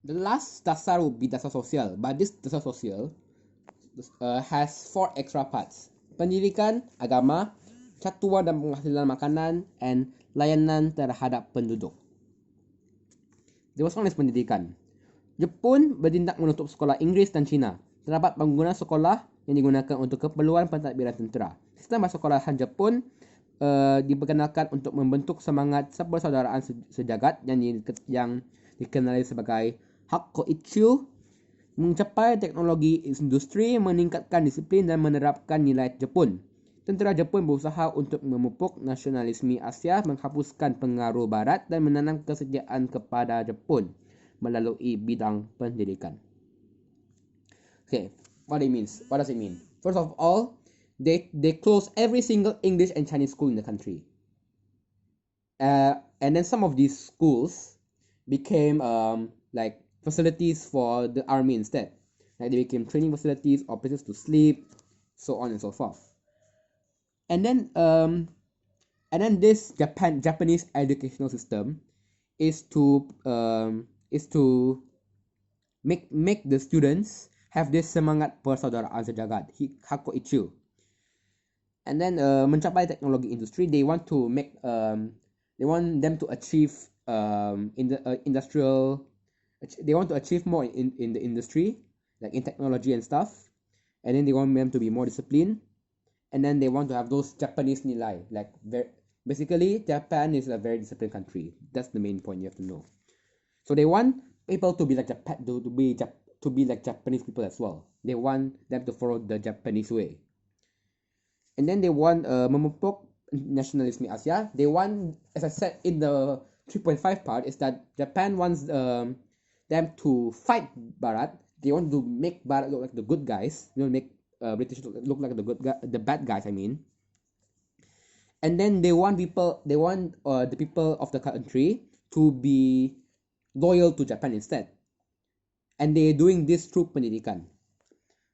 The last dasar would be dasar sosial, but this dasar sosial has 4 extra parts: pendidikan, agama, catuan dan penghasilan makanan, and layanan terhadap penduduk. The first one is pendidikan. Jepun bertindak menutup sekolah Inggeris dan Cina. Terdapat penggunaan sekolah yang digunakan untuk keperluan pentadbiran tentera. Sistem persekolahan Jepun diperkenalkan untuk membentuk semangat persaudaraan sejagat yang dikenali sebagai Hakkoichi, mencapai teknologi industri, meningkatkan disiplin dan menerapkan nilai Jepun. Tentera Jepun berusaha untuk memupuk nasionalisme Asia, menghapuskan pengaruh Barat dan menanam kesetiaan kepada Jepun melalui bidang pendidikan. Okay, what does it mean? First of all, they closed every single English and Chinese school in the country. And then some of these schools became like facilities for the army instead. Like they became training facilities or places to sleep, so on and so forth. And then this Japanese educational system is to make the students have this semangat persaudaraan sejagat, Hakkoichi. And then mencapai teknologi industri, they want them to achieve they want to achieve more in the industry, like in technology and stuff. And then they want them to be more disciplined. And then they want to have those Japanese nilai, like basically Japan is a very disciplined country. That's the main point you have to know. So they want people to be like Japan, to be like Japanese people as well. They want them to follow the Japanese way. And then they want memupuk nationalism Asia. They want, as I said in the 3.5 part, is that Japan wants them to fight Barat. They want to make Barat look like the good guys. Make British look like the bad guys. I mean. And then they want the people of the country to be loyal to Japan instead. And they're doing this through pendidikan.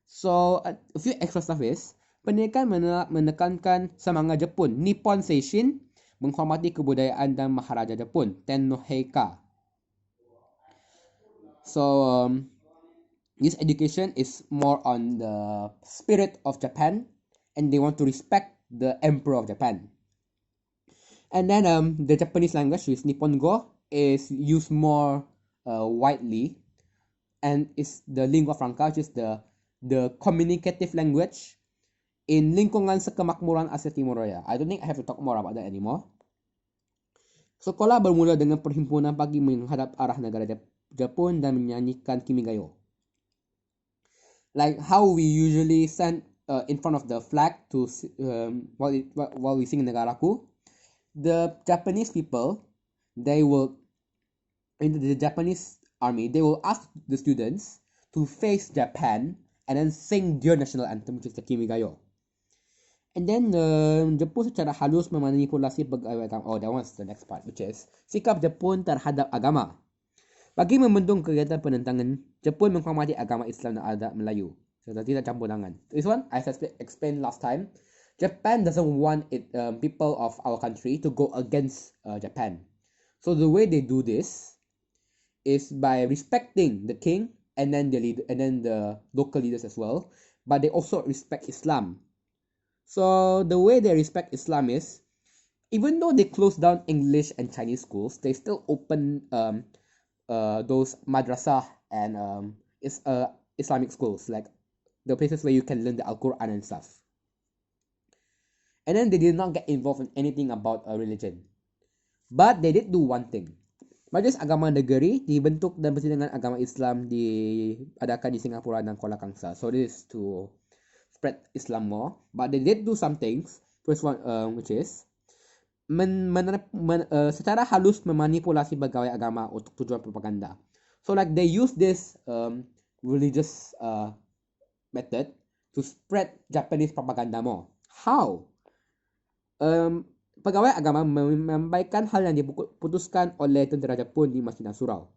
So a few extra stuff is, pendidikan menekankan semangat Jepun, Nippon Seishin, menghormati kebudayaan dan Maharaja Jepun, Ten no Heika. So this education is more on the spirit of Japan, and they want to respect the Emperor of Japan. And then the Japanese language, which is Nippongo, is used more widely, and is the lingua franca, which is the communicative language in lingkungan sekemakmuran Asia Timur Raya. I don't think I have to talk more about that anymore. Sekolah bermula dengan perhimpunan pagi menghadap arah negara Jepun dan menyanyikan Kimigayo. Like how we usually stand in front of the flag to while we sing Negaraku. The Japanese people, they will, in the Japanese army, they will ask the students to face Japan and then sing their national anthem, which is the Kimigayo. And then Jepun secara halus memanipulasi pegawai agama. Oh, that one's the next part, which is sikap Jepun terhadap agama. Bagi membendung kegiatan penentangan, Jepun menghormati agama Islam dan adat Melayu serta tidak campur tangan. This one, as I explained last time, Japan doesn't want people of our country to go against Japan. So the way they do this is by respecting the king and then the local leaders as well, but they also respect Islam. So the way they respect Islam is, even though they close down English and Chinese schools, they still open those madrasah and Islamic schools, like the places where you can learn the Al-Quran and stuff. And then they did not get involved in anything about religion. But they did do one thing. Majlis Agama Negeri dibentuk dan persidangan agama Islam diadakan di Singapura dan Kuala Kangsar. So this is to spread Islam more. But they did do some things. First one, which is secara halus memanipulasi pegawai agama untuk tujuan propaganda. So like they use this religious method to spread Japanese propaganda more. How? Pegawai agama menyampaikan hal yang diputuskan oleh tentera Jepun di Masjid dan Surau.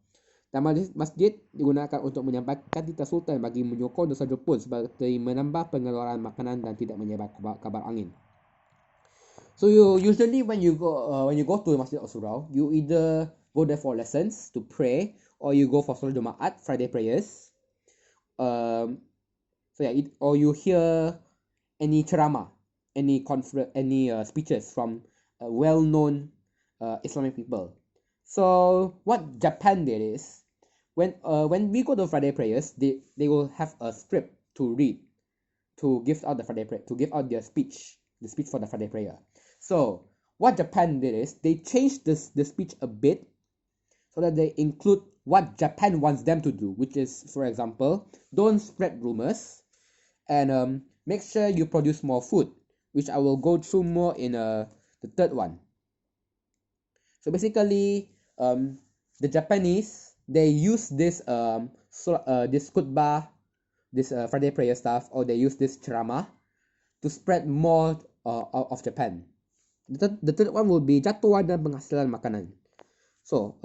Dan masjid digunakan untuk menyampaikan titah sultan bagi menyokong dosa Jepun seperti menambah pengeluaran makanan dan tidak menyebar kabar angin. So usually when you go to Masjid or Surau, you either go there for lessons to pray, or you go for Salat Jumaat, Friday prayers. Um, or you hear any ceramah, any speeches from well-known Islamic people. So what Japan did is, when we go to Friday prayers, they will have a script to read, to give out the Friday prayer, to give out their speech, the speech for the Friday prayer. So what Japan did is they changed the speech a bit so that they include what Japan wants them to do, which is, for example, don't spread rumors, and make sure you produce more food, which I will go through more in the third one. So basically, the Japanese, they use this khutbah, this Friday prayer stuff, or they use this ceramah to spread more of Japan. The third one will be jatuhan dan penghasilan makanan. So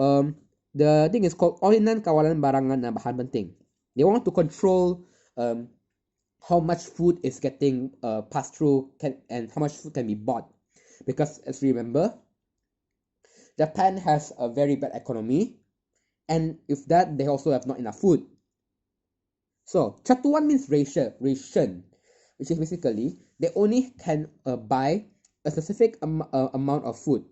the thing is called Orinan Kawalan Barangan dan Bahan Penting. They want to control how much food is getting passed through and how much food can be bought, because as we remember, Japan has a very bad economy, and if that, they also have not enough food. So chatuan means ration, which is basically they only can buy a specific amount of food.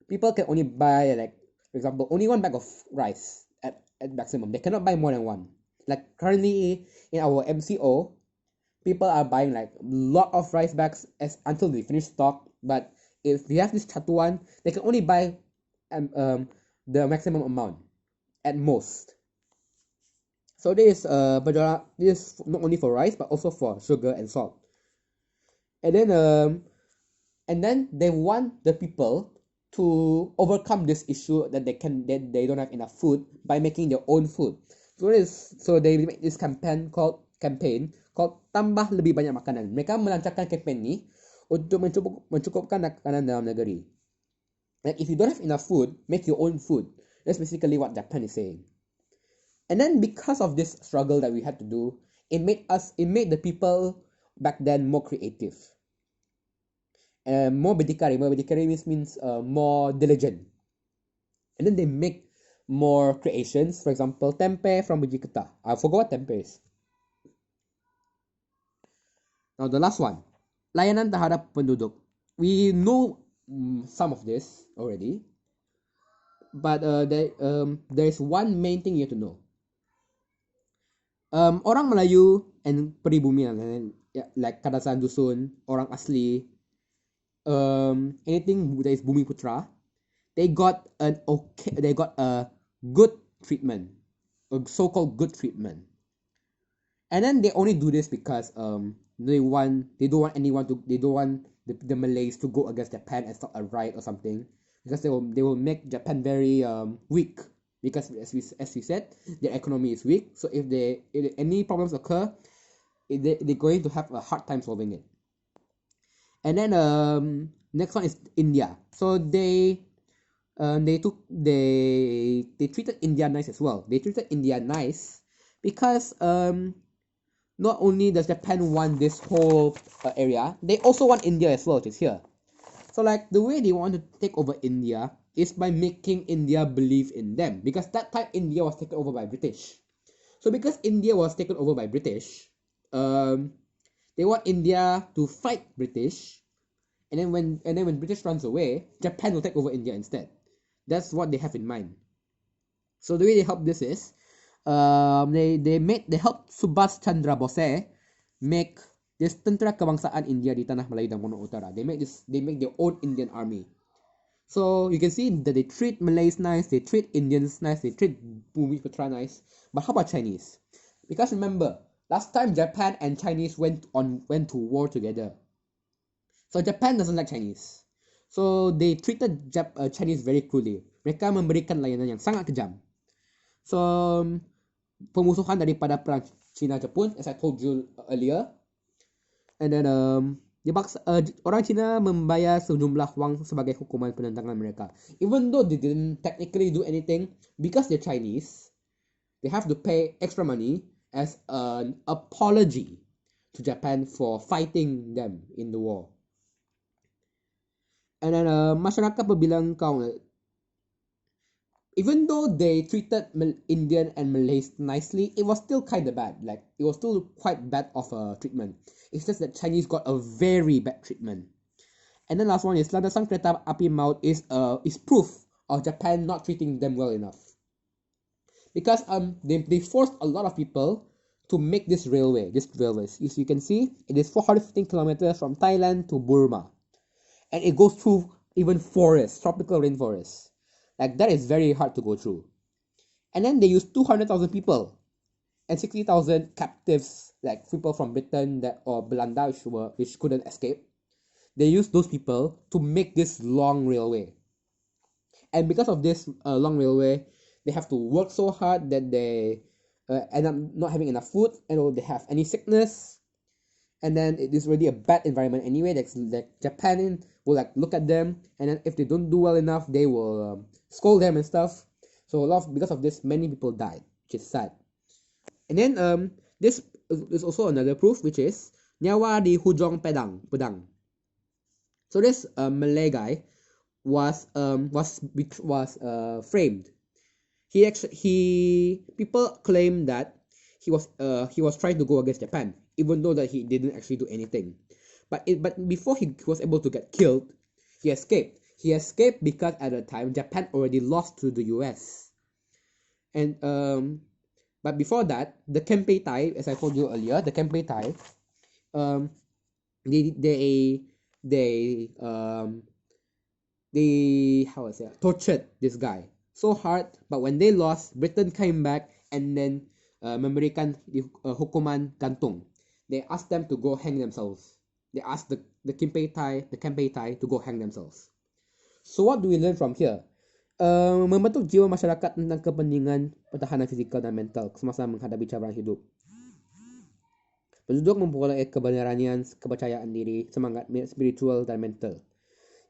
People can only buy, like, for example, only one bag of rice at maximum. They cannot buy more than one. Like currently in our MCO, people are buying like a lot of rice bags until they finish stock. But if we have this chatuan, they can only buy the maximum amount at most. So this is not only for rice but also for sugar and salt. And then they want the people to overcome this issue that they don't have enough food by making their own food. So they make this campaign called tambah lebih banyak makanan. Mereka melancarkan campaign ni untuk mencukupkan makanan dalam negeri. Like if you don't have enough food, make your own food. That's basically what Japan is saying. And then because of this struggle that we had to do, it made the people back then more creative. More berdikari. More berdikari means more diligent. And then they make more creations. For example, tempe from biji ketah. I forgot what tempe is. Now the last one, layanan terhadap penduduk. We know some of this already, but there is one main thing you have to know. Orang Melayu and peribumi, like Kadasan Dusun, orang asli, anything that is Bumi Putra, they got a good treatment, a so-called good treatment. And then they only do this because they don't want the Malays to go against Japan and start a riot or something, because they will make Japan very weak, because as we said, their economy is weak. So if any problems occur, they're going to have a hard time solving it. And then next one is India. So they treated India nice as well. They treated India nice because not only does Japan want this whole area, they also want India as well, which is here. So like the way they want to take over India is by making India believe in them, because that time India was taken over by British. So because India was taken over by British, they want India to fight British, and then when British runs away, Japan will take over India instead. That's what they have in mind. So the way they help this is, they helped Subhas Chandra Bose make this tentera kebangsaan India di tanah Melayu dan Mono Utara. They make their own Indian army. So you can see that they treat Malays nice, they treat Indians nice, they treat Bumi Putra nice. But how about Chinese? Because remember, last time Japan and Chinese went to war together. So Japan doesn't like Chinese. So they treated Chinese very cruelly. Mereka memberikan layanan yang sangat kejam. So pemusuhan daripada perang Cina-Jepun, as I told you earlier. And then orang Cina membayar sejumlah wang sebagai hukuman penentangan mereka. Even though they didn't technically do anything, because they're Chinese, they have to pay extra money as an apology to Japan for fighting them in the war. And then masyarakat berbilang kaum, even though they treated Indian and Malays nicely, it was still kind of bad. Like it was still quite bad of a treatment. It's just that Chinese got a very bad treatment. And then last one is Landasan Kereta Api Maut is proof of Japan not treating them well enough. Because they forced a lot of people to make this railways. As you can see, it is 415 kilometers from Thailand to Burma, and it goes through even forests, tropical rainforests. Like that is very hard to go through. And then they used 200,000 people and 60,000 captives, like people from Britain that or Belanda which couldn't escape. They used those people to make this long railway. And because of this long railway, they have to work so hard that they end up not having enough food, and they have any sickness, and then it is really a bad environment anyway. Like Japan will like look at them, and then if they don't do well enough, they will scold them and stuff. So because of this, many people died, which is sad. And then this is also another proof, which is nyawa di hujung pedang. So this Malay guy was framed. People claim that he was trying to go against Japan, even though that he didn't actually do anything. But before he was able to get killed, he escaped. He escaped because at the time Japan already lost to the US. And but before that, the Kempei Tai, as I told you earlier, the Kempei Tai, um, they they they um they how I say tortured this guy so hard. But when they lost, Britain came back and then memberikan hukuman gantung. They asked them to go hang themselves. They asked the Kempei Tai to go hang themselves. So what do we learn from here? Membentuk jiwa masyarakat tentang kepentingan pertahanan fizikal dan mental semasa menghadapi cabaran hidup. Penduduk memperoleh kebenaran, kepercayaan diri, semangat spiritual dan mental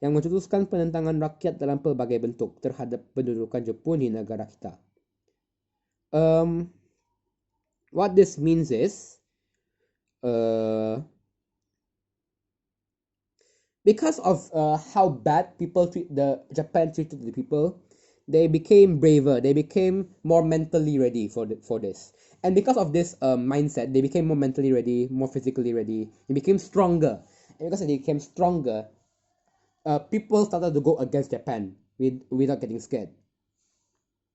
yang mencetuskan penentangan rakyat dalam pelbagai bentuk terhadap pendudukan Jepun di negara kita. What this means is, because of how bad Japan treated the people, they became braver. They became more mentally ready for this. And because of this mindset, they became more mentally ready, more physically ready. They became stronger. And because they became stronger, people started to go against Japan without getting scared.